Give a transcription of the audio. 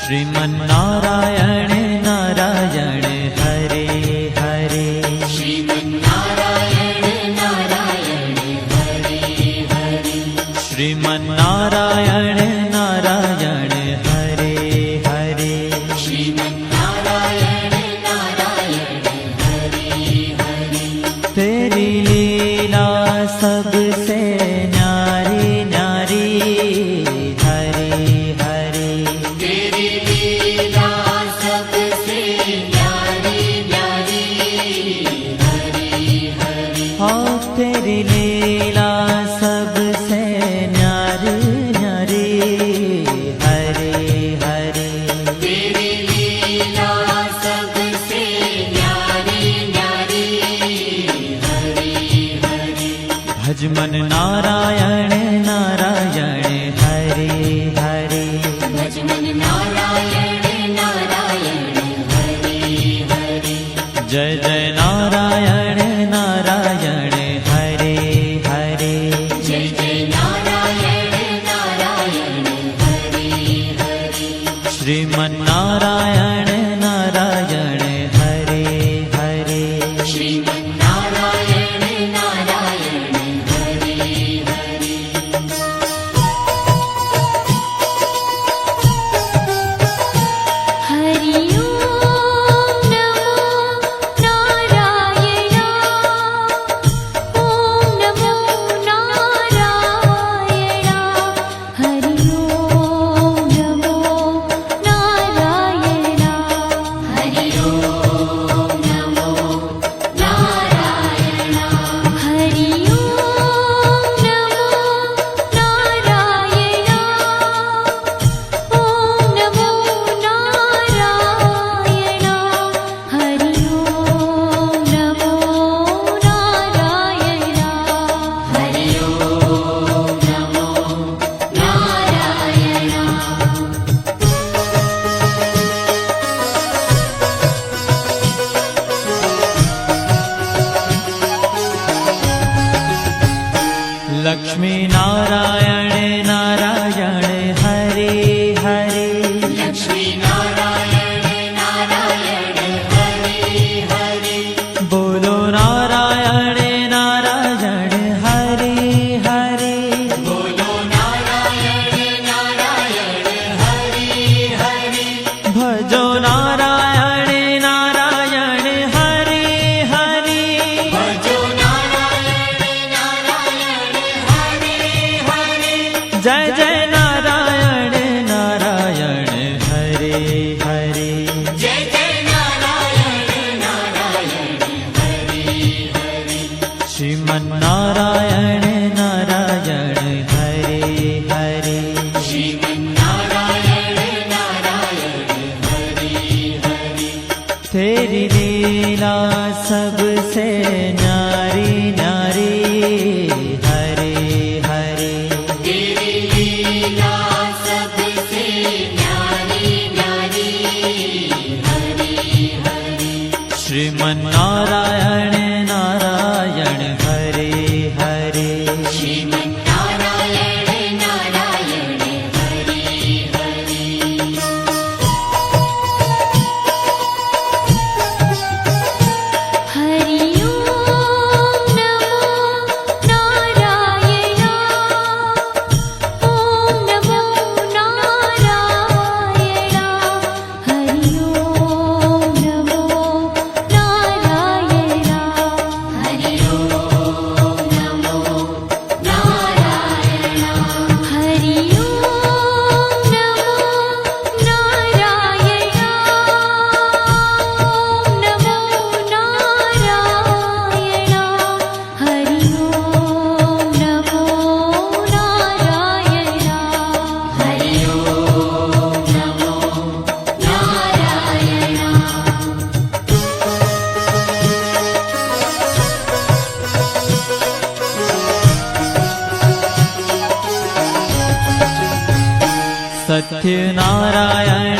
श्रीमन्नारायण नारायण हरे हरे। श्रीमन्नारायण नारायण हरे हरे। श्रीमन्नारायण नारायण हरे हरे। श्रीमन्नारायण नारायण हरे हरे। तेरी लीला सबसे न्यारी न्यारी हरे हरे। तेरी लीला सबसे न्यारी न्यारी हरे हरे। हाँ तेरी लीला सबसे न्यारी न्यारी हरे हरे। तेरी लीला सबसे न्यारी न्यारी हरे हरे। भजमन नारायण नारायण हरे हरे। भजमन नारायण नारायण हरे हरे। जय जय नारायण नारायण हरे हरे। जय जय नारायण नारायण हरे हरे। श्रीमन्नारायण नारायण हरे हरे। श्रीमन्नारायण नारायण हरे हरे। हरि ओम नमो नारायण। ओम नमो नारायण। हरि ओम नमो नारायण। हरि ओम नमो नारायण। हरि ओम नमो नारायण। ओम नमो नारायण। हरि ओम नमो नारायण। हरि ओम नमो नारायण। लक्ष्मी नारायण नारायण हरे हरे। लक्ष्मी नारायण नारायण हरे हरे। बोलो नारायण नारायण हरे हरे। बोलो नारायण नारायण हरे हरे। भजो नारायण नारायण हरे हरे। भजो नारायण नारायण हरे हरे। जय जय नारायण नारायण हरे हरे। जय जय नारायण नारायण हरे हरे। श्रीमन्नारायण नारायण हरे हरे। श्रीमन्नारायण नारायण हरे हरे। तेरी लीला सबसे न्यारी न्यारी हरे हरे। तेरी लीला सबसे न्यारी न्यारी हरे हरे। श्रीमन्नारायण नारायण हरे हरे। श्रीमन्नारायण नारायण हरे हरे। हरि ओम नमो नारायण। ओम नमो नारायण। हरि ओम नमो नारायण। हरि ओम नमो नारायण। हरि ओम नमो नारायण। ओम नमो नारायण। हरि ओम नमो नारायण। हरि ओम नमो नारायण। सत्य नारायण